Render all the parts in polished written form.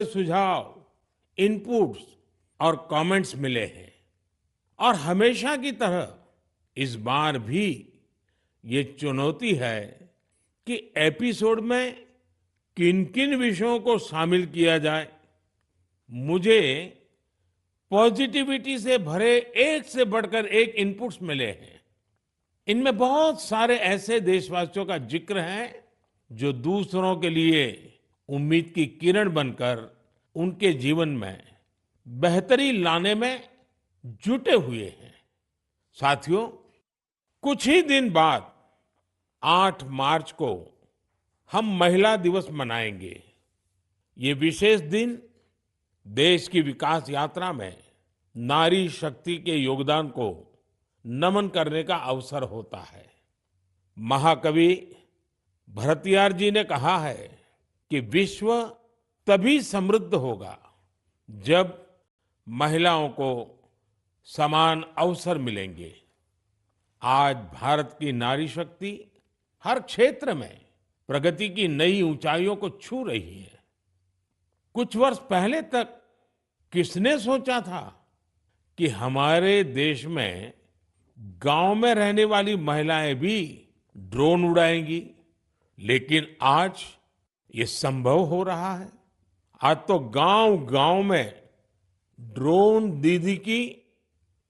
सुझाव, इनपुट्स और कमेंट्स मिले हैं और हमेशा की तरह इस बार भी ये चुनौती है कि एपिसोड में किन-किन विषयों को शामिल किया जाए। मुझे पॉजिटिविटी से भरे एक से बढ़कर एक इनपुट्स मिले हैं। इनमें बहुत सारे ऐसे देशवासियों का जिक्र है जो दूसरों के लिए उम्मीद की किरण बनकर उनके जीवन में बेहतरी लाने में जुटे हुए हैं। साथियों, कुछ ही दिन बाद 8 मार्च को हम महिला दिवस मनाएंगे। ये विशेष दिन देश की विकास यात्रा में नारी शक्ति के योगदान को नमन करने का अवसर होता है। महाकवि भरतियार जी ने कहा है कि विश्व तभी समृद्ध होगा जब महिलाओं को समान अवसर मिलेंगे। आज भारत की नारी शक्ति हर क्षेत्र में प्रगति की नई ऊंचाइयों को छू रही है। कुछ वर्ष पहले तक किसने सोचा था कि हमारे देश में गांव में रहने वाली महिलाएं भी ड्रोन उड़ाएंगी, लेकिन आज ये संभव हो रहा है। आज तो गांव-गांव में ड्रोन दीदी की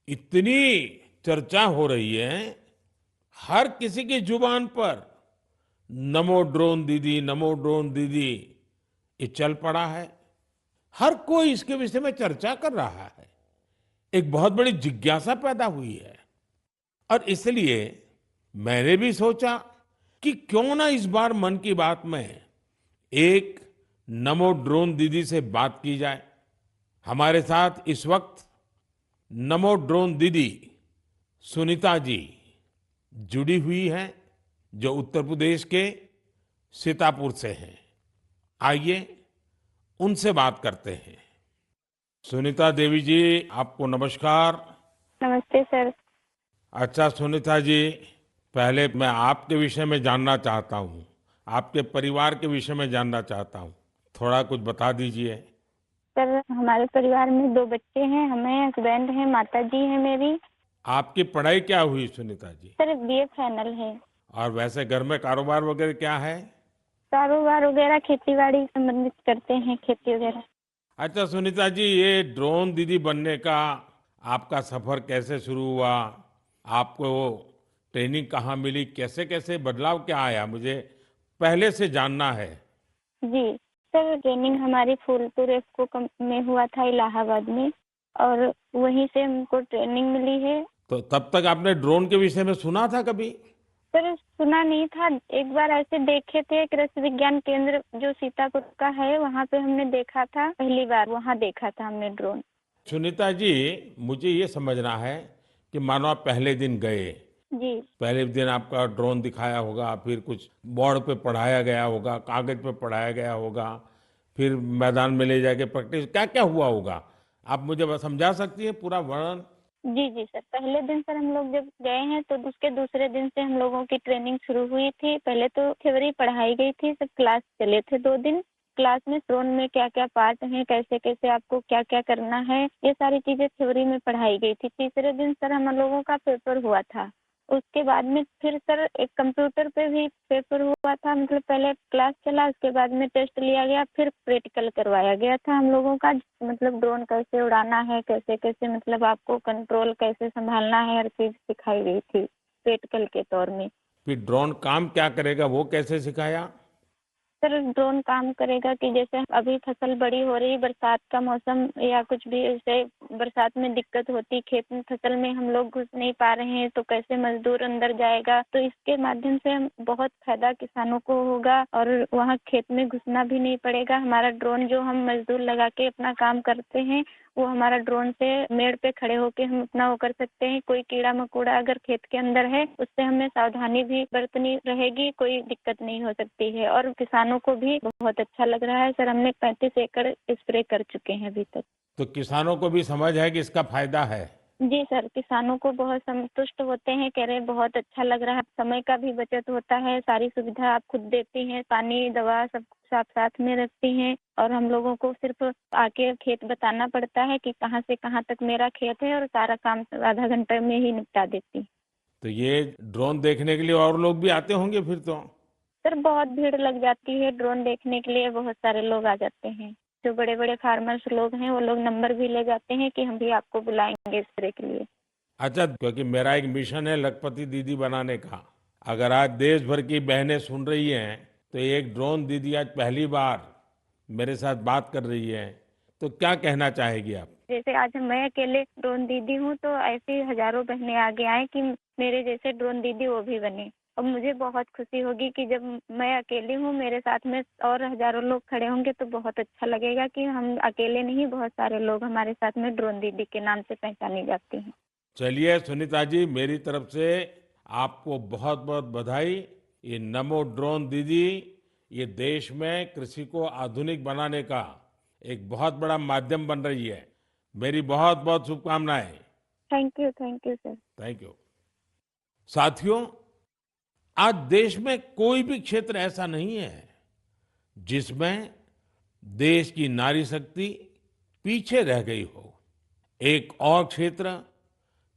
इतनी चर्चा हो रही है, हर किसी की जुबान पर नमो ड्रोन दीदी, नमो ड्रोन दीदी ये चल पड़ा है। हर कोई इसके विषय में चर्चा कर रहा है। एक बहुत बड़ी जिज्ञासा पैदा हुई है और इसलिए मैंने भी सोचा कि क्यों ना इस बार मन की बात में एक नमो ड्रोन दीदी से बात की जाए। हमारे साथ इस वक्त नमो ड्रोन दीदी सुनीता जी जुड़ी हुई हैं, जो उत्तर प्रदेश के सीतापुर से हैं। आइए उनसे बात करते हैं। सुनीता देवी जी, आपको नमस्कार। नमस्ते सर। अच्छा सुनीता जी, पहले मैं आपके विषय में जानना चाहता हूँ, आपके परिवार के विषय में जानना चाहता हूँ। थोड़ा कुछ बता दीजिए। सर, हमारे परिवार में 2 बच्चे हैं, हमें हस्बैंड हैं, माता जी हैं मेरी। आपकी पढ़ाई क्या हुई Sunita ji? Sir, BA final है। और वैसे घर में कारोबार वगैरह क्या है? कारोबार वगैरह खेती-बाड़ी संबंधित करते हैं, खेती वगैरह। अच्छा सुनीता जी, ये ड्रोन दीदी बनने का आपका सफर कैसे शुरू हुआ? आपको ट्रेनिंग कहाँ मिली? कैसे कैसे बदलाव क्या आया? मुझे पहले से जानना है। जी, सर ट्रेनिंग हमारी फूलपुर इफ्को में हुआ था इलाहाबाद में, और वहीं से हमको ट्रेनिंग मिली है। तो तब तक आपने ड्रोन के विषय में सुना था कभी? सर, सुना नहीं था। एक बार ऐसे देखे थे, कृषि विज्ञान केंद्र जो सीतापुर का है, वहाँ पे हमने देखा था। पहली बार वहाँ देखा था हमने ड्रोन। सुनीता जी, मुझे ये समझना है कि मानो आप पहले दिन गए, जी। पहले दिन आपका ड्रोन दिखाया होगा, फिर कुछ बोर्ड पे पढ़ाया गया होगा, कागज पे पढ़ाया गया होगा, फिर मैदान में ले जाके प्रैक्टिस, क्या क्या हुआ होगा? आप मुझे बस समझा सकती हैं पूरा वर्णन? जी, जी सर। पहले दिन सर हम लोग जब गए हैं तो उसके दूसरे दिन से हम लोगों की ट्रेनिंग शुरू हुई थी। पहले तो थ्योरी पढ़ाई गई थी, सब क्लास चले थे 2 दिन। क्लास में ड्रोन में क्या-क्या पार्ट हैं, कैसे-कैसे आपको क्या-क्या करना है, ये सारी चीज़ें थ्योरी में पढ़ाई गई थी। तीसरे दिन सर हम लोगों का पेपर हुआ था। उसके बाद में फिर सर एक कंप्यूटर पे भी पेपर हुआ था। मतलब पहले क्लास चला, उसके बाद में टेस्ट लिया गया, फिर प्रैक्टिकल करवाया गया था हम लोगों का। मतलब ड्रोन कैसे उड़ाना है, कैसे-कैसे मतलब आपको कंट्रोल कैसे संभालना है, हर चीज़ सिखाई गई थी प्रैक्टिकल के तौर में। फिर ड्रोन काम क्या करेगा, वो कैसे सिखाया? सर, ड्रोन काम करेगा कि जैसे अभी फसल बड़ी हो रही, बरसात का मौसम या कुछ भी ऐसे बरसात में दिक्कत होती, खेत में फसल में हम लोग घुस नहीं पा रहे हैं, तो कैसे मजदूर अंदर जाएगा। तो इसके माध्यम से हम बहुत फायदा किसानों को होगा और वहाँ खेत में घुसना भी नहीं पड़ेगा। हमारा ड्रोन जो हम मजदूर लगा के अपना काम करते हैं, वो हमारा ड्रोन से मेड़ पे खड़े होके हम अपना वो कर सकते हैं। कोई कीड़ा मकोड़ा अगर खेत के अंदर है, उससे हमें सावधानी भी बरतनी रहेगी, कोई दिक्कत नहीं हो सकती है। और किसानों को भी बहुत अच्छा लग रहा है। सर, हमने 35 एकड़ स्प्रे कर चुके हैं अभी तक। तो किसानों को भी समझ है कि इसका फायदा है? जी सर, किसानों को बहुत संतुष्ट होते हैं, कह रहे हैं बहुत अच्छा लग रहा है। समय का भी बचत होता है, सारी सुविधा आप खुद देती हैं, पानी, दवा सब साथ साथ में रखती हैं और हम लोगों को सिर्फ आके खेत बताना पड़ता है कि कहाँ से कहाँ तक मेरा खेत है और सारा काम आधा घंटे में ही निपटा देती। तो ये ड्रोन देखने के लिए और लोग भी आते होंगे फिर तो। सर बहुत भीड़ लग जाती है ड्रोन देखने के लिए, बहुत सारे लोग आ जाते हैं। जो बड़े बड़े फार्मर्स लोग हैं वो लोग नंबर भी ले जाते हैं कि हम भी आपको बुलाएंगे इस तरह के लिए। अच्छा, क्योंकि मेरा एक मिशन है लखपति दीदी बनाने का। अगर आज देश भर की बहनें सुन रही हैं तो एक ड्रोन दीदी आज पहली बार मेरे साथ बात कर रही है, तो क्या कहना चाहेगी आप? जैसे आज मैं अकेले ड्रोन दीदी हूँ तो ऐसे ही हजारों बहनें आगे आए कि मेरे जैसे ड्रोन दीदी वो भी बने। और मुझे बहुत खुशी होगी कि जब मैं अकेली हूँ मेरे साथ में और हजारों लोग खड़े होंगे तो बहुत अच्छा लगेगा कि हम अकेले नहीं, बहुत सारे लोग हमारे साथ में ड्रोन दीदी के नाम से पहचानी जाती हैं। चलिए सुनीता जी, मेरी तरफ से आपको बहुत बहुत बधाई। ये नमो ड्रोन दीदी ये देश में कृषि को आधुनिक बनाने का एक बहुत बड़ा माध्यम बन रही है। मेरी बहुत बहुत शुभकामनाएं। Thank you sir. Thank you. साथियों, आज देश में कोई भी क्षेत्र ऐसा नहीं है जिसमें देश की नारी शक्ति पीछे रह गई हो। एक और क्षेत्र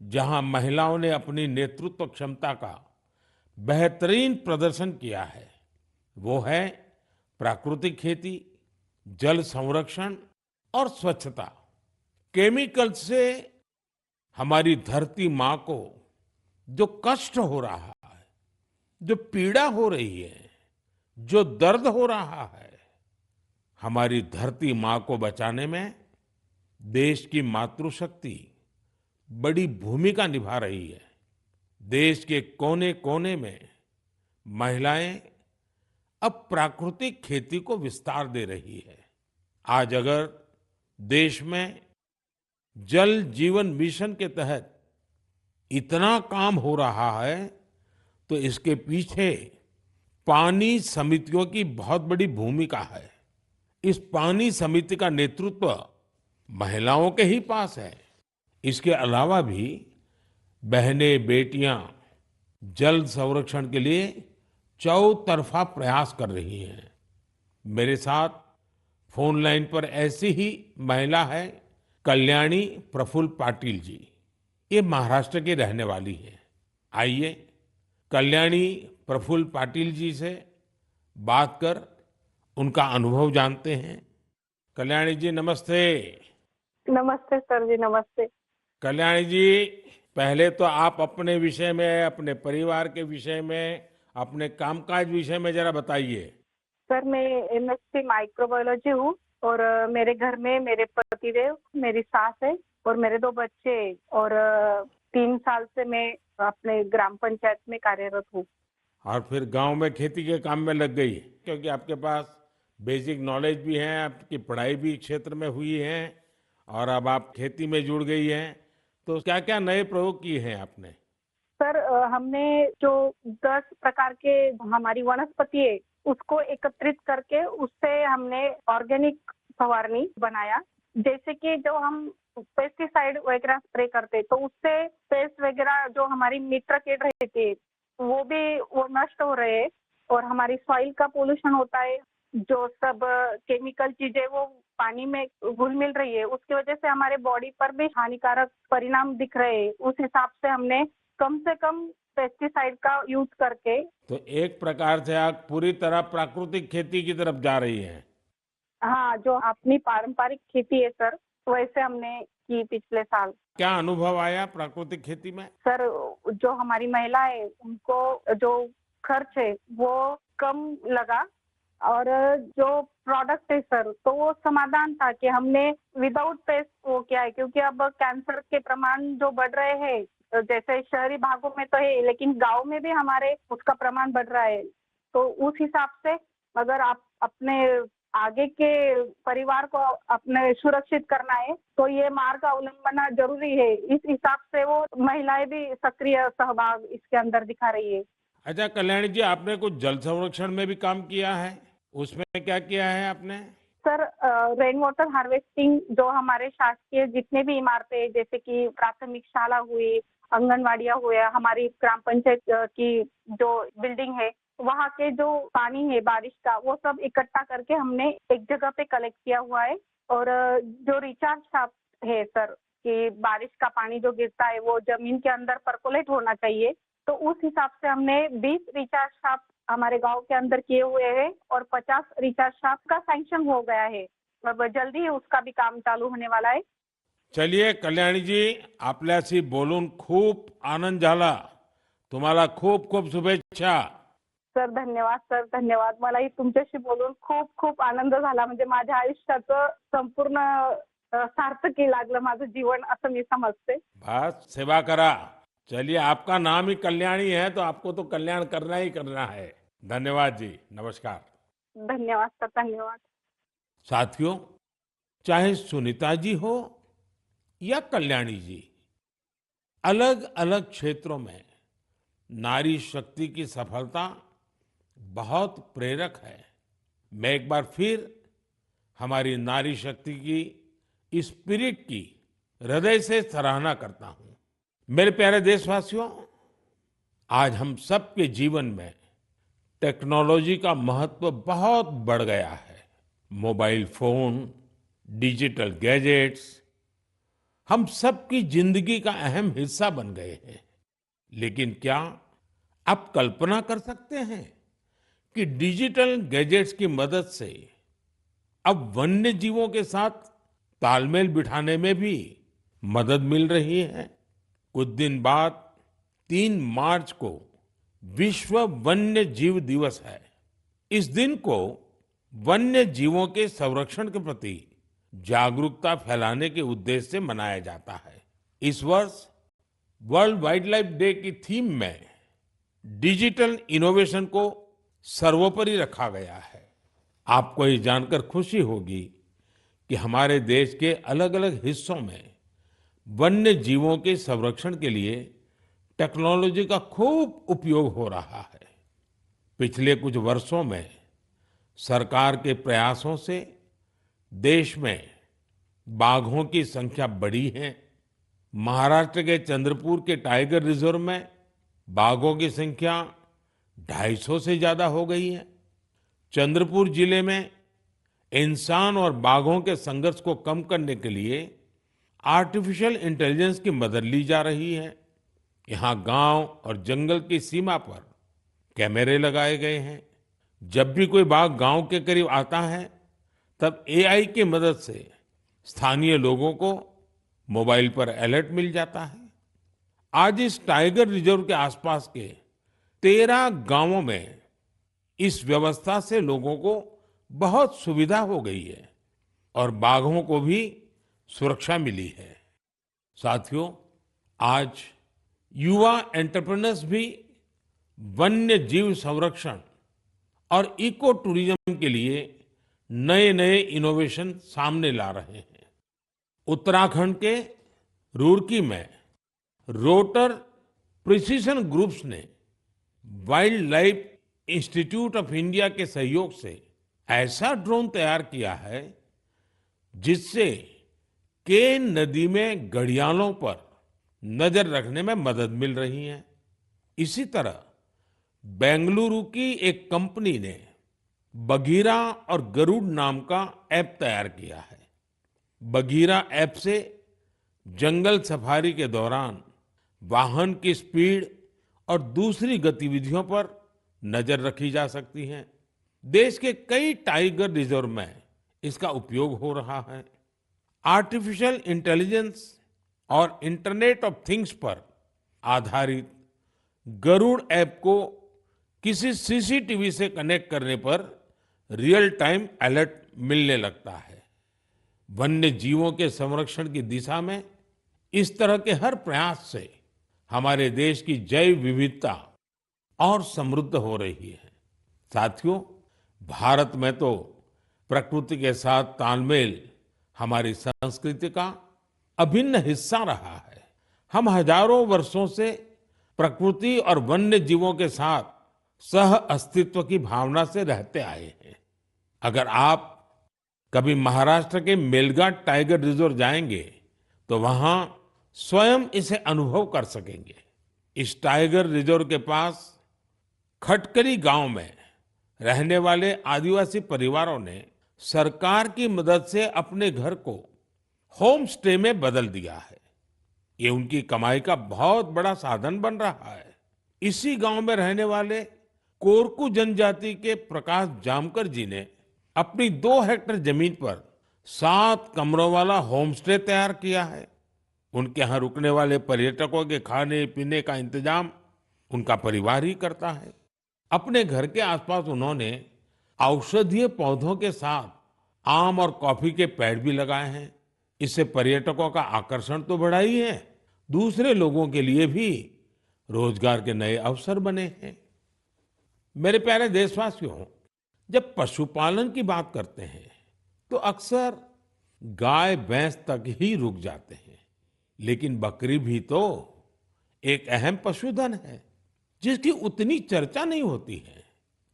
जहां महिलाओं ने अपनी नेतृत्व क्षमता का बेहतरीन प्रदर्शन किया है वो है प्राकृतिक खेती, जल संरक्षण और स्वच्छता। केमिकल से हमारी धरती माँ को जो कष्ट हो रहा है, जो पीड़ा हो रही है, जो दर्द हो रहा है, हमारी धरती माँ को बचाने में देश की मातृशक्ति बड़ी भूमिका निभा रही है। देश के कोने कोने में महिलाएं अब प्राकृतिक खेती को विस्तार दे रही है। आज अगर देश में जल जीवन मिशन के तहत इतना काम हो रहा है तो इसके पीछे पानी समितियों की बहुत बड़ी भूमिका है। इस पानी समिति का नेतृत्व महिलाओं के ही पास है। इसके अलावा भी बहनें बेटियां जल संरक्षण के लिए चौतरफा प्रयास कर रही हैं। मेरे साथ फोन लाइन पर ऐसी ही महिला है कल्याणी प्रफुल्ल पाटिल जी। ये महाराष्ट्र की रहने वाली है। आइए कल्याणी प्रफुल्ल पाटिल जी से बात कर उनका अनुभव जानते हैं। कल्याणी जी नमस्ते। नमस्ते सर जी, नमस्ते। कल्याणी जी, पहले तो आप अपने विषय में, अपने परिवार के विषय में, अपने कामकाज विषय में जरा बताइए। सर मैं एमएससी माइक्रोबायोलॉजी हूँ और मेरे घर में मेरे पतिदेव, मेरी सास है और मेरे 2 बच्चे और 3 साल से मैं अपने ग्राम पंचायत में कार्यरत हूँ। और फिर गांव में खेती के काम में लग गई क्योंकि आपके पास बेसिक नॉलेज भी है, आपकी पढ़ाई भी क्षेत्र में हुई है और अब आप खेती में जुड़ गई हैं। तो क्या क्या नए प्रयोग किए हैं आपने? सर हमने जो 10 प्रकार के हमारी वनस्पति है उसको एकत्रित करके उससे हमने ऑर्गेनिक फवारनी बनाया। जैसे कि जो हम पेस्टिसाइड वगैरह स्प्रे करते तो उससे पेस्ट वगैरह जो हमारी मित्र कीट रहती है वो नष्ट हो रहे हैं और हमारी सॉइल का पोल्यूशन होता है। जो सब केमिकल चीजें वो पानी में घुल मिल रही है उसकी वजह से हमारे बॉडी पर भी हानिकारक परिणाम दिख रहे हैं। उस हिसाब से हमने कम से कम पेस्टिसाइड का यूज करके। तो एक प्रकार से आप पूरी तरह प्राकृतिक खेती की तरफ जा रही हैं। हाँ, जो अपनी पारंपरिक खेती है सर वैसे हमने की पिछले साल। क्या अनुभव आया प्राकृतिक खेती में? सर जो हमारी महिला है उनको जो खर्च है वो कम लगा और जो प्रोडक्ट है सर तो वो समाधान था कि हमने विदाउट पेस्ट वो किया है। क्योंकि अब कैंसर के प्रमाण जो बढ़ रहे हैं जैसे शहरी भागों में तो है लेकिन गांव में भी हमारे उसका प्रमाण बढ़ रहा है। तो उस हिसाब से अगर आप अपने आगे के परिवार को अपने सुरक्षित करना है तो ये मार्ग अवलंबना जरूरी है। इस हिसाब से वो महिलाएं भी सक्रिय सहभाग इसके अंदर दिखा रही है। अच्छा कल्याणी जी, आपने कुछ जल संरक्षण में भी काम किया है, उसमें क्या किया है आपने? सर रेन वाटर हार्वेस्टिंग जो हमारे शासकीय जितने भी इमारतें हैं जैसे कि प्राथमिक शाला हुई, आंगनवाड़ियाँ हुए, हमारी ग्राम पंचायत की जो बिल्डिंग है वहाँ के जो पानी है बारिश का वो सब इकट्ठा करके हमने एक जगह पे कलेक्ट किया हुआ है। और जो रिचार्ज शाफ्ट है सर, कि बारिश का पानी जो गिरता है वो जमीन के अंदर परकोलेट होना चाहिए, तो उस हिसाब से हमने 20 रिचार्ज शाफ्ट हमारे गांव के अंदर किए हुए हैं और 50 रिचार्ज शाफ्ट का सैंक्शन हो गया है। अब जल्दी ही उसका भी काम चालू होने वाला है। चलिए कल्याणी जी, आपल्याशी बोलून खूप आनंद झाला. तुम्हाला खूप खूप शुभेच्छा. सर धन्यवाद, सर धन्यवाद. मलाही तुमच्याशी बोलून खूप खूप आनंद झाला. म्हणजे माझ्या आयुष्याचं संपूर्ण सार्थकी लागलं माझं जीवन, असं मी समजते. बस सेवा करा. चलिए, आपका नाम ही कल्याणी है तो आपको तो कल्याण करना ही करना है. धन्यवाद जी. नमस्कार. धन्यवाद सर, धन्यवाद. साथियों, चाहे सुनीता जी हो या कल्याणी जी, अलग अलग क्षेत्रों में नारी शक्ति की सफलता बहुत प्रेरक है. मैं एक बार फिर हमारी नारी शक्ति की इस स्पिरिट की हृदय से सराहना करता हूं. मेरे प्यारे देशवासियों, आज हम सबके जीवन में टेक्नोलॉजी का महत्व बहुत बढ़ गया है. मोबाइल फोन, डिजिटल गैजेट्स हम सबकी जिंदगी का अहम हिस्सा बन गए हैं. लेकिन क्या आप कल्पना कर सकते हैं कि डिजिटल गैजेट्स की मदद से अब वन्य जीवों के साथ तालमेल बिठाने में भी मदद मिल रही है. कुछ दिन बाद 3 मार्च को विश्व वन्य जीव दिवस है. इस दिन को वन्य जीवों के संरक्षण के प्रति जागरूकता फैलाने के उद्देश्य से मनाया जाता है. इस वर्ष वर्ल्ड वाइल्ड लाइफ डे की थीम में डिजिटल इनोवेशन को सर्वोपरि रखा गया है. आपको ये जानकर खुशी होगी कि हमारे देश के अलग अलग हिस्सों में वन्य जीवों के संरक्षण के लिए टेक्नोलॉजी का खूब उपयोग हो रहा है. पिछले कुछ वर्षों में सरकार के प्रयासों से देश में बाघों की संख्या बढ़ी है. महाराष्ट्र के चंद्रपुर के टाइगर रिजर्व में बाघों की संख्या 250 से ज्यादा हो गई है. चंद्रपुर जिले में इंसान और बाघों के संघर्ष को कम करने के लिए आर्टिफिशियल इंटेलिजेंस की मदद ली जा रही है. यहाँ गांव और जंगल की सीमा पर कैमरे लगाए गए हैं. जब भी कोई बाघ गांव के करीब आता है, तब एआई की मदद से स्थानीय लोगों को मोबाइल पर अलर्ट मिल जाता है. आज इस टाइगर रिजर्व के आसपास के 13 गांवों में इस व्यवस्था से लोगों को बहुत सुविधा हो गई है और बाघों को भी सुरक्षा मिली है. साथियों, आज युवा एंटरप्रेन्योर्स भी वन्य जीव संरक्षण और इको टूरिज्म के लिए नए नए इनोवेशन सामने ला रहे हैं. उत्तराखंड के रुड़की में रोटर प्रिसिशन ग्रुप्स ने wild life institute of India के सहयोग से ऐसा ड्रोन तैयार किया है जिससे केन नदी में घड़ियालों पर नजर रखने में मदद मिल रही है. इसी तरह बेंगलुरु की एक कंपनी ने बघीरा और गरुड़ नाम का ऐप तैयार किया है. बघीरा ऐप से जंगल सफारी के दौरान वाहन की स्पीड और दूसरी गतिविधियों पर नजर रखी जा सकती है. देश के कई टाइगर रिजर्व में इसका उपयोग हो रहा है. आर्टिफिशियल इंटेलिजेंस और इंटरनेट ऑफ थिंग्स पर आधारित गरुड़ ऐप को किसी सीसीटीवी से कनेक्ट करने पर रियल टाइम अलर्ट मिलने लगता है. वन्य जीवों के संरक्षण की दिशा में इस तरह के हर प्रयास से हमारे देश की जैव विविधता और समृद्ध हो रही है. साथियों, भारत में तो प्रकृति के साथ तालमेल हमारी संस्कृति का अभिन्न हिस्सा रहा है. हम हजारों वर्षों से प्रकृति और वन्य जीवों के साथ सह अस्तित्व की भावना से रहते आए हैं. अगर आप कभी महाराष्ट्र के मेलघाट टाइगर रिजर्व जाएंगे तो वहां स्वयं इसे अनुभव कर सकेंगे. इस टाइगर रिजर्व के पास खटकली गांव में रहने वाले आदिवासी परिवारों ने सरकार की मदद से अपने घर को होम स्टे में बदल दिया है। ये उनकी कमाई का बहुत बड़ा साधन बन रहा है। इसी गांव में रहने वाले कोरकू जनजाति के प्रकाश जामकर जी ने अपनी 2 हेक्टेयर जमीन पर 7 कमरों वाला होम स्टे तैयार किया है। उनके यहाँ रुकने वाले पर्यटकों के खाने पीने का इंतजाम उनका परिवार ही करता है। अपने घर के आसपास उन्होंने औषधीय पौधों के साथ आम और कॉफी के पेड़ भी लगाए हैं। इससे पर्यटकों का आकर्षण तो बढ़ा ही है, दूसरे लोगों के लिए भी रोजगार के नए अवसर बने हैं। मेरे प्यारे देशवासियों, जब पशुपालन की बात करते हैं तो अक्सर गाय भैंस तक ही रुक जाते हैं, लेकिन बकरी भी तो एक अहम पशुधन है जिसकी उतनी चर्चा नहीं होती है।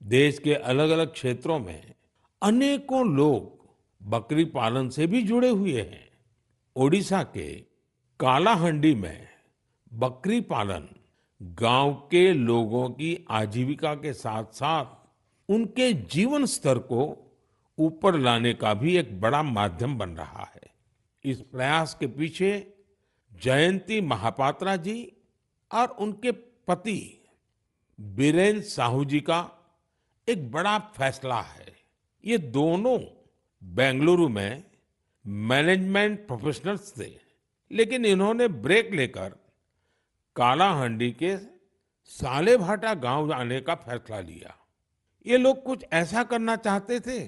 देश के अलग अलग क्षेत्रों में अनेकों लोग बकरी पालन से भी जुड़े हुए हैं। ओडिशा के कालाहंडी में बकरी पालन गांव के लोगों की आजीविका के साथ साथ उनके जीवन स्तर को ऊपर लाने का भी एक बड़ा माध्यम बन रहा है। इस प्रयास के पीछे जयंती महापात्रा जी और उनके पति बीरेन साहू जी का एक बड़ा फैसला है। ये दोनों बेंगलुरु में मैनेजमेंट प्रोफेशनल्स थे, लेकिन इन्होंने ब्रेक लेकर कालाहंडी के सालेभाटा गांव जाने का फैसला लिया। ये लोग कुछ ऐसा करना चाहते थे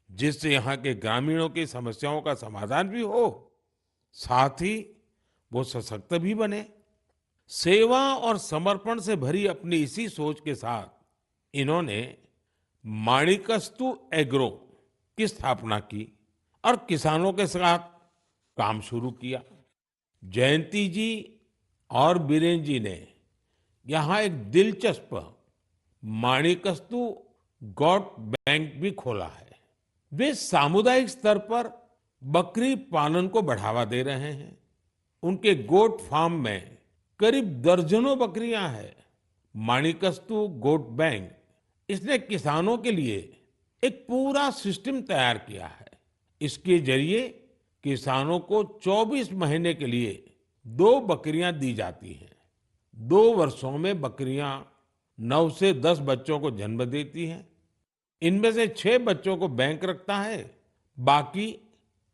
जिससे यहाँ के ग्रामीणों की समस्याओं का समाधान भी हो, साथ ही वो सशक्त भी बने। सेवा और समर्पण से भरी अपनी इसी सोच के साथ इन्होंने माणिकस्तु एग्रो की स्थापना की और किसानों के साथ काम शुरू किया। जयंती जी और बीरेन जी ने यहाँ एक दिलचस्प माणिकस्तु गॉट बैंक भी खोला है। वे सामुदायिक स्तर पर बकरी पालन को बढ़ावा दे रहे हैं। उनके गोट फार्म में करीब दर्जनों बकरियां हैं। माणिकस्तु गोट बैंक इसने किसानों के लिए एक पूरा सिस्टम तैयार किया है। इसके जरिए किसानों को 24 महीने के लिए 2 बकरियां दी जाती हैं। 2 वर्षों में बकरियां 9 से 10 बच्चों को जन्म देती हैं। इनमें से 6 बच्चों को बैंक रखता है, बाकी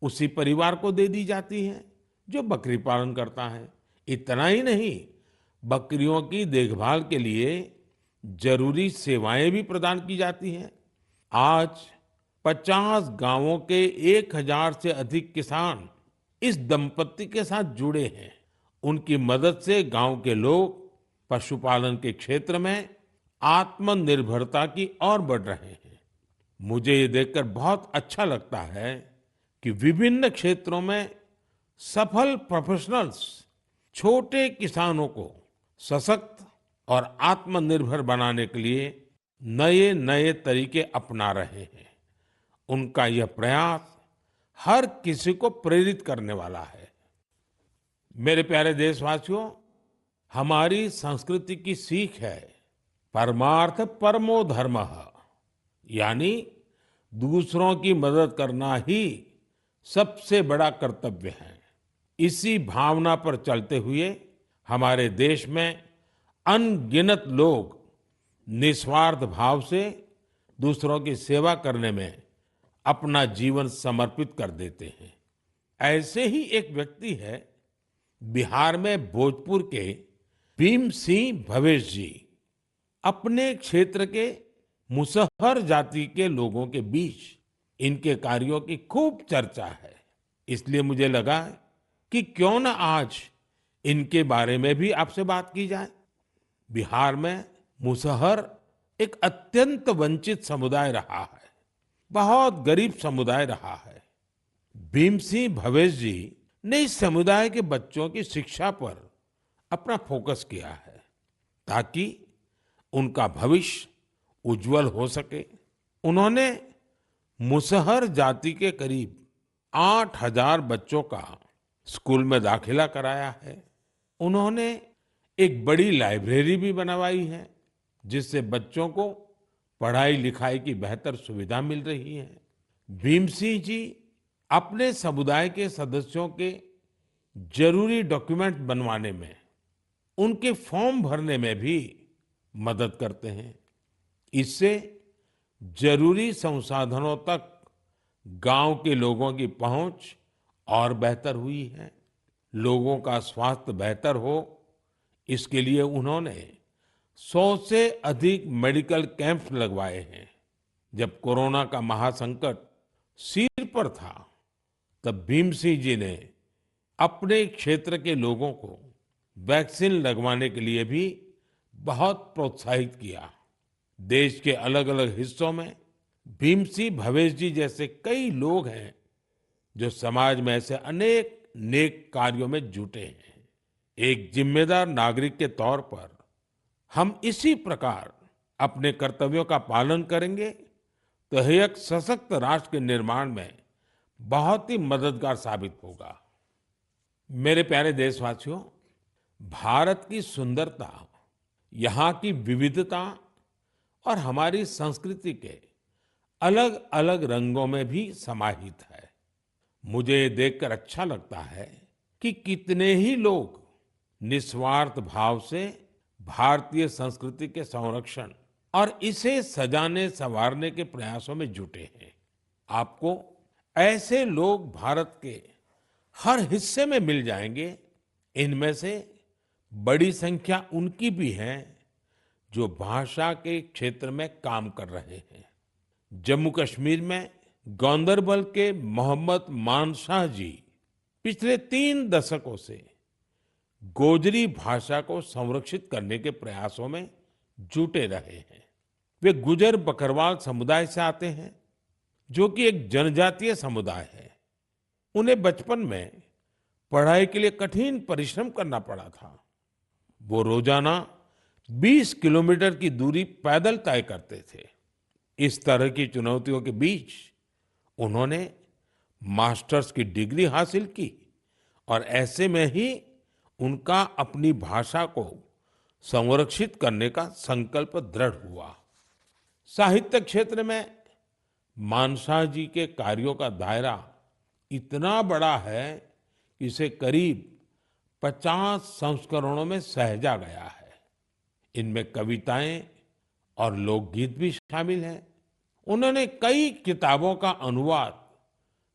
उसी परिवार को दे दी जाती हैं जो बकरी पालन करता है। इतना ही नहीं, बकरियों की देखभाल के लिए जरूरी सेवाएं भी प्रदान की जाती हैं। आज 50 गांवों के 1000 से अधिक किसान इस दंपत्ति के साथ जुड़े हैं। उनकी मदद से गांव के लोग पशुपालन के क्षेत्र में आत्मनिर्भरता की ओर बढ़ रहे हैं। मुझे ये देखकर बहुत अच्छा लगता है कि विभिन्न क्षेत्रों में सफल प्रोफेशनल्स छोटे किसानों को सशक्त और आत्मनिर्भर बनाने के लिए नए नए तरीके अपना रहे हैं। उनका यह प्रयास हर किसी को प्रेरित करने वाला है। मेरे प्यारे देशवासियों, हमारी संस्कृति की सीख है परमार्थ परमो धर्मः, यानी दूसरों की मदद करना ही सबसे बड़ा कर्तव्य है। इसी भावना पर चलते हुए हमारे देश में अनगिनत लोग निस्वार्थ भाव से दूसरों की सेवा करने में अपना जीवन समर्पित कर देते हैं। ऐसे ही एक व्यक्ति है बिहार में भोजपुर के भीम सिंह भवेश जी। अपने क्षेत्र के मुसहर जाति के लोगों के बीच इनके कार्यों की खूब चर्चा है। इसलिए मुझे लगा कि क्यों न आज इनके बारे में भी आपसे बात की जाए। बिहार में मुसहर एक अत्यंत वंचित समुदाय रहा है, बहुत गरीब समुदाय रहा है। भीम सिंह भवेश जी ने इस समुदाय के बच्चों की शिक्षा पर अपना फोकस किया है ताकि उनका भविष्य उज्जवल हो सके। उन्होंने मुसहर जाति के करीब 8000 बच्चों का स्कूल में दाखिला कराया है। उन्होंने एक बड़ी लाइब्रेरी भी बनवाई है जिससे बच्चों को पढ़ाई लिखाई की बेहतर सुविधा मिल रही है। भीम सिंह जी अपने समुदाय के सदस्यों के जरूरी डॉक्यूमेंट बनवाने में, उनके फॉर्म भरने में भी मदद करते हैं। इससे जरूरी संसाधनों तक गांव के लोगों की पहुंच और बेहतर हुई है। लोगों का स्वास्थ्य बेहतर हो, इसके लिए उन्होंने 100 से अधिक मेडिकल कैंप्स लगवाए हैं। जब कोरोना का महासंकट सिर पर था, तब भीम सिंह जी ने अपने क्षेत्र के लोगों को वैक्सीन लगवाने के लिए भी बहुत प्रोत्साहित किया। देश के अलग अलग हिस्सों में भीम सिंह भवेश जी जैसे कई लोग हैं जो समाज में ऐसे अनेक नेक कार्यों में जुटे हैं। एक जिम्मेदार नागरिक के तौर पर हम इसी प्रकार अपने कर्तव्यों का पालन करेंगे तो यह एक सशक्त राष्ट्र के निर्माण में बहुत ही मददगार साबित होगा। मेरे प्यारे देशवासियों, भारत की सुंदरता यहाँ की विविधता और हमारी संस्कृति के अलग अलग रंगों में भी समाहित है। मुझे ये देखकर अच्छा लगता है कि कितने ही लोग निस्वार्थ भाव से भारतीय संस्कृति के संरक्षण और इसे सजाने संवारने के प्रयासों में जुटे हैं। आपको ऐसे लोग भारत के हर हिस्से में मिल जाएंगे। इनमें से बड़ी संख्या उनकी भी है जो भाषा के क्षेत्र में काम कर रहे हैं। जम्मू कश्मीर में गांदरबल के मोहम्मद मानशाह जी पिछले 3 दशकों से गोजरी भाषा को संरक्षित करने के प्रयासों में जुटे रहे हैं। वे गुजर बकरवाल समुदाय से आते हैं, जो कि एक जनजातीय समुदाय है। उन्हें बचपन में पढ़ाई के लिए कठिन परिश्रम करना पड़ा था। वो रोजाना 20 किलोमीटर की दूरी पैदल तय करते थे। इस तरह की चुनौतियों के बीच उन्होंने मास्टर्स की डिग्री हासिल की और ऐसे में ही उनका अपनी भाषा को संरक्षित करने का संकल्प दृढ़ हुआ। साहित्य क्षेत्र में मानशाह जी के कार्यों का दायरा इतना बड़ा है कि इसे करीब 50 संस्करणों में सहेजा गया है। इनमें कविताएं और लोकगीत भी शामिल हैं। उन्होंने कई किताबों का अनुवाद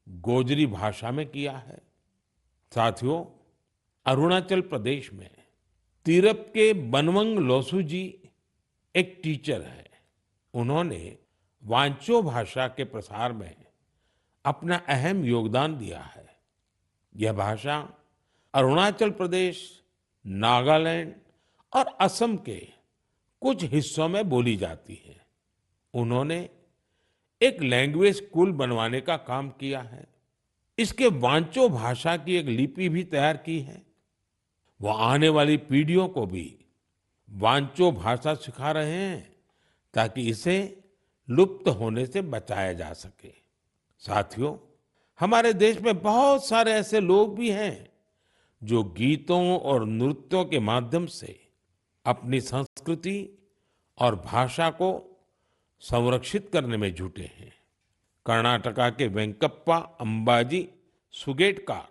गोजरी भाषा में किया है। साथियों, अरुणाचल प्रदेश में तीरप के बनवंग लोसू जी एक टीचर है। उन्होंने वांचो भाषा के प्रसार में अपना अहम योगदान दिया है। यह भाषा अरुणाचल प्रदेश, नागालैंड और असम के कुछ हिस्सों में बोली जाती है। उन्होंने एक लैंग्वेज स्कूल बनवाने का काम किया है। इसके वांचो भाषा की एक लिपि भी तैयार की है। वो आने वाली पीढ़ियों को भी वांचो भाषा सिखा रहे हैं ताकि इसे लुप्त होने से बचाया जा सके। साथियों, हमारे देश में बहुत सारे ऐसे लोग भी हैं जो गीतों और नृत्यों के माध्यम से अपनी संस्कृति और भाषा को संरक्षित करने में जुटे हैं। कर्नाटका के वेंकप्पा अंबाजी सुगेटकार,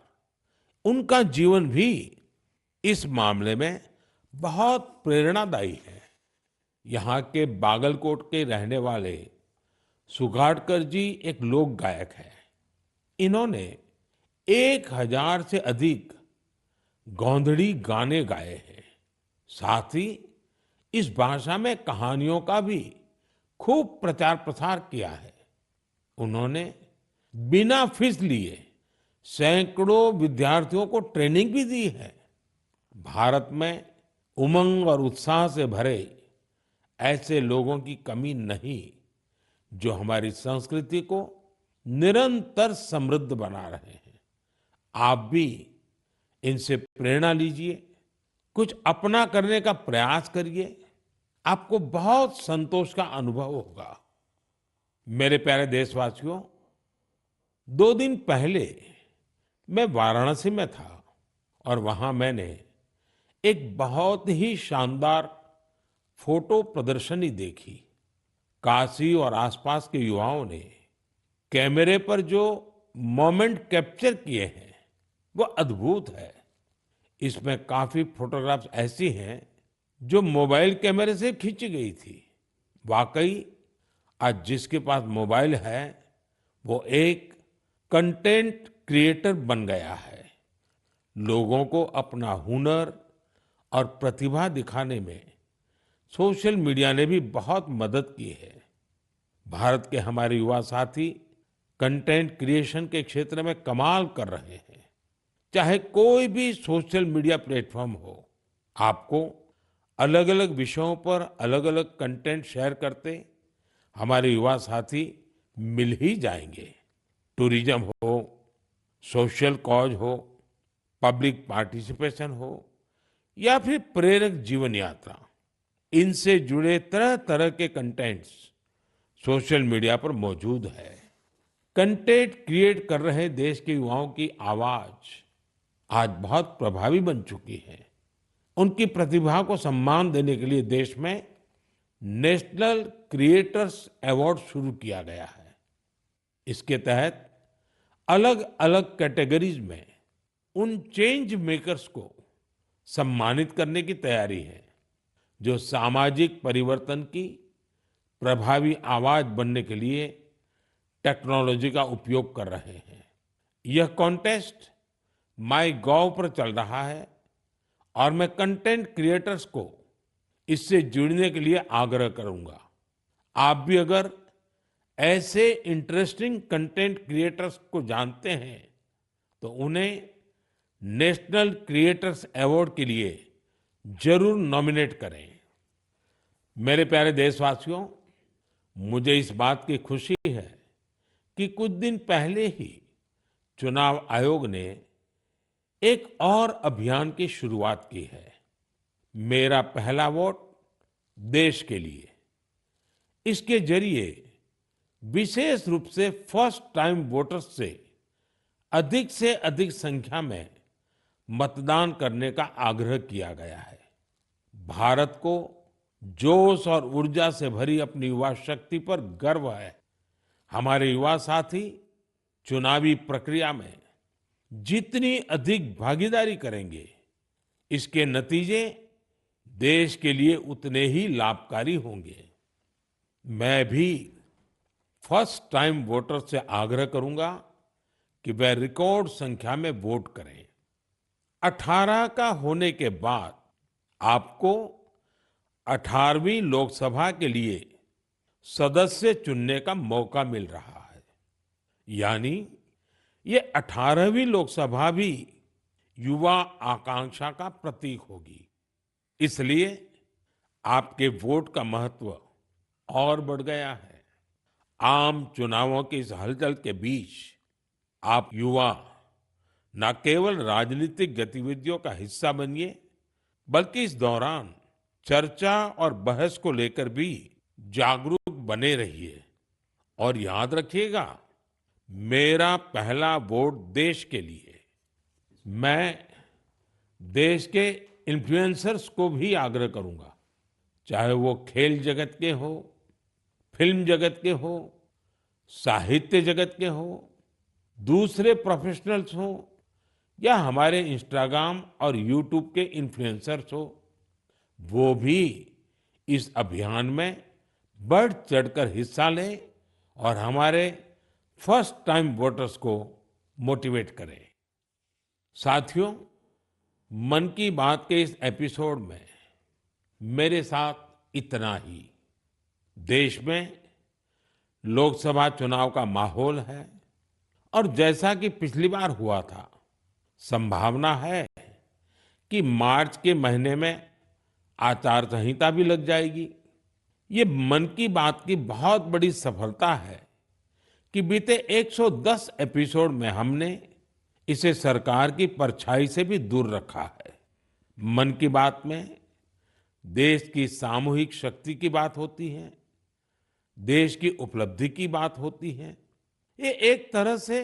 उनका जीवन भी इस मामले में बहुत प्रेरणादायी है। यहाँ के बागलकोट के रहने वाले सुगाटकर जी एक लोक गायक हैं। इन्होंने 1000 से अधिक गोंधड़ी गाने गाए हैं। साथ ही इस भाषा में कहानियों का भी खूब प्रचार प्रसार किया है। उन्होंने बिना फीस लिए सैकड़ों विद्यार्थियों को ट्रेनिंग भी दी है। भारत में उमंग और उत्साह से भरे ऐसे लोगों की कमी नहीं जो हमारी संस्कृति को निरंतर समृद्ध बना रहे हैं। आप भी इनसे प्रेरणा लीजिए, कुछ अपना करने का प्रयास करिए। आपको बहुत संतोष का अनुभव होगा। मेरे प्यारे देशवासियों, 2 दिन पहले मैं वाराणसी में था और वहां मैंने एक बहुत ही शानदार फोटो प्रदर्शनी देखी। काशी और आसपास के युवाओं ने कैमरे पर जो मोमेंट कैप्चर किए हैं वो अद्भुत है। इसमें काफी फोटोग्राफ्स ऐसी हैं जो मोबाइल कैमरे से खींची गई थी। वाकई आज जिसके पास मोबाइल है वो एक कंटेंट क्रिएटर बन गया है। लोगों को अपना हुनर और प्रतिभा दिखाने में सोशल मीडिया ने भी बहुत मदद की है। भारत के हमारे युवा साथी कंटेंट क्रिएशन के क्षेत्र में कमाल कर रहे हैं। चाहे कोई भी सोशल मीडिया प्लेटफॉर्म हो, आपको अलग अलग विषयों पर अलग अलग कंटेंट शेयर करते हमारे युवा साथी मिल ही जाएंगे। टूरिज्म हो, सोशल कॉज हो, पब्लिक पार्टिसिपेशन हो या फिर प्रेरक जीवन यात्रा, इनसे जुड़े तरह तरह के कंटेंट्स सोशल मीडिया पर मौजूद है। कंटेंट क्रिएट कर रहे देश के युवाओं की आवाज आज बहुत प्रभावी बन चुकी है। उनकी प्रतिभा को सम्मान देने के लिए देश में नेशनल क्रिएटर्स अवार्ड शुरू किया गया है। इसके तहत अलग अलग कैटेगरीज में उन चेंज मेकर्स को सम्मानित करने की तैयारी है जो सामाजिक परिवर्तन की प्रभावी आवाज बनने के लिए टेक्नोलॉजी का उपयोग कर रहे हैं। यह कॉन्टेस्ट माई गॉव पर चल रहा है और मैं कंटेंट क्रिएटर्स को इससे जुड़ने के लिए आग्रह करूंगा। आप भी अगर ऐसे इंटरेस्टिंग कंटेंट क्रिएटर्स को जानते हैं तो उन्हें नेशनल क्रिएटर्स अवार्ड के लिए जरूर नॉमिनेट करें। मेरे प्यारे देशवासियों, मुझे इस बात की खुशी है कि कुछ दिन पहले ही चुनाव आयोग ने एक और अभियान की शुरुआत की है, मेरा पहला वोट देश के लिए। इसके जरिए विशेष रूप से फर्स्ट टाइम वोटर्स से अधिक संख्या में मतदान करने का आग्रह किया गया है। भारत को जोश और ऊर्जा से भरी अपनी युवा शक्ति पर गर्व है। हमारे युवा साथी चुनावी प्रक्रिया में जितनी अधिक भागीदारी करेंगे, इसके नतीजे देश के लिए उतने ही लाभकारी होंगे। मैं भी फर्स्ट टाइम वोटर से आग्रह करूंगा कि वह रिकॉर्ड संख्या में वोट करें। 18 का होने के बाद आपको 18वीं लोकसभा के लिए सदस्य चुनने का मौका मिल रहा है। यानी ये 18वीं लोकसभा भी युवा आकांक्षा का प्रतीक होगी। इसलिए आपके वोट का महत्व और बढ़ गया है। आम चुनावों की इस हलचल के बीच आप युवा न केवल राजनीतिक गतिविधियों का हिस्सा बनिए, बल्कि इस दौरान चर्चा और बहस को लेकर भी जागरूक बने रहिए। और याद रखिएगा, मेरा पहला वोट देश के लिए। मैं देश के इन्फ्लुएंसर्स को भी आग्रह करूंगा, चाहे वो खेल जगत के हो, फिल्म जगत के हो, साहित्य जगत के हो, दूसरे प्रोफेशनल्स हो या हमारे इंस्टाग्राम और यूट्यूब के इन्फ्लुएंसर्स हो, वो भी इस अभियान में बढ़ चढ़कर हिस्सा लें और हमारे फर्स्ट टाइम वोटर्स को मोटिवेट करें। साथियों, मन की बात के इस एपिसोड में मेरे साथ इतना ही। देश में लोकसभा चुनाव का माहौल है और जैसा कि पिछली बार हुआ था, संभावना है कि मार्च के महीने में आचार संहिता भी लग जाएगी। ये मन की बात की बहुत बड़ी सफलता है कि बीते 110 एपिसोड में हमने इसे सरकार की परछाई से भी दूर रखा है। मन की बात में देश की सामूहिक शक्ति की बात होती है, देश की उपलब्धि की बात होती है। ये एक तरह से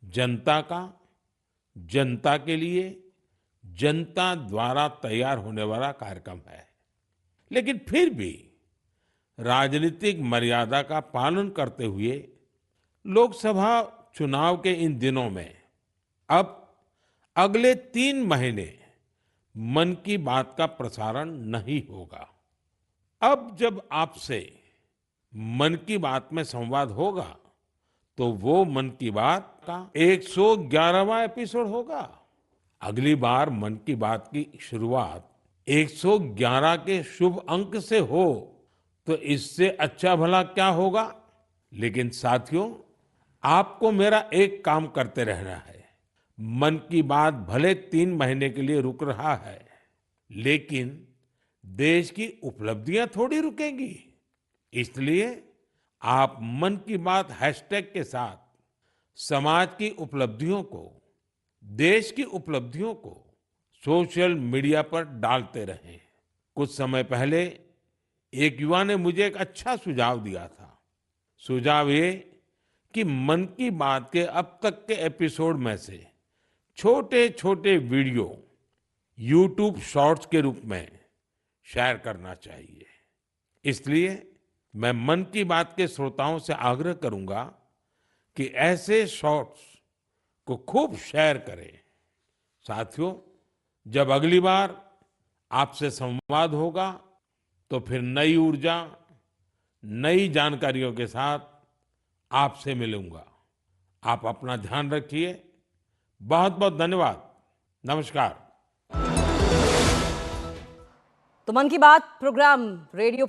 जनता का, जनता के लिए, जनता द्वारा तैयार होने वाला कार्यक्रम है। लेकिन फिर भी राजनीतिक मर्यादा का पालन करते हुए लोकसभा चुनाव के इन दिनों में अब अगले 3 महीने मन की बात का प्रसारण नहीं होगा। अब जब आपसे मन की बात में संवाद होगा तो वो मन की बात का 111वां एपिसोड होगा। अगली बार मन की बात की शुरुआत 111 के शुभ अंक से हो तो इससे अच्छा भला क्या होगा। लेकिन साथियों, आपको मेरा एक काम करते रहना है। मन की बात भले 3 महीने के लिए रुक रहा है, लेकिन देश की उपलब्धियां थोड़ी रुकेंगी। इसलिए आप मन की बात हैशटैग के साथ समाज की उपलब्धियों को, देश की उपलब्धियों को सोशल मीडिया पर डालते रहें। कुछ समय पहले एक युवा ने मुझे एक अच्छा सुझाव दिया था। सुझाव ये कि मन की बात के अब तक के एपिसोड में से छोटे छोटे वीडियो YouTube शॉर्ट्स के रूप में शेयर करना चाहिए। इसलिए मैं मन की बात के श्रोताओं से आग्रह करूंगा कि ऐसे शॉर्ट्स को खूब शेयर करें। साथियों, जब अगली बार आपसे संवाद होगा तो फिर नई ऊर्जा, नई जानकारियों के साथ आपसे मिलूंगा। आप अपना ध्यान रखिए। बहुत बहुत धन्यवाद। नमस्कार। तो मन की बात प्रोग्राम रेडियो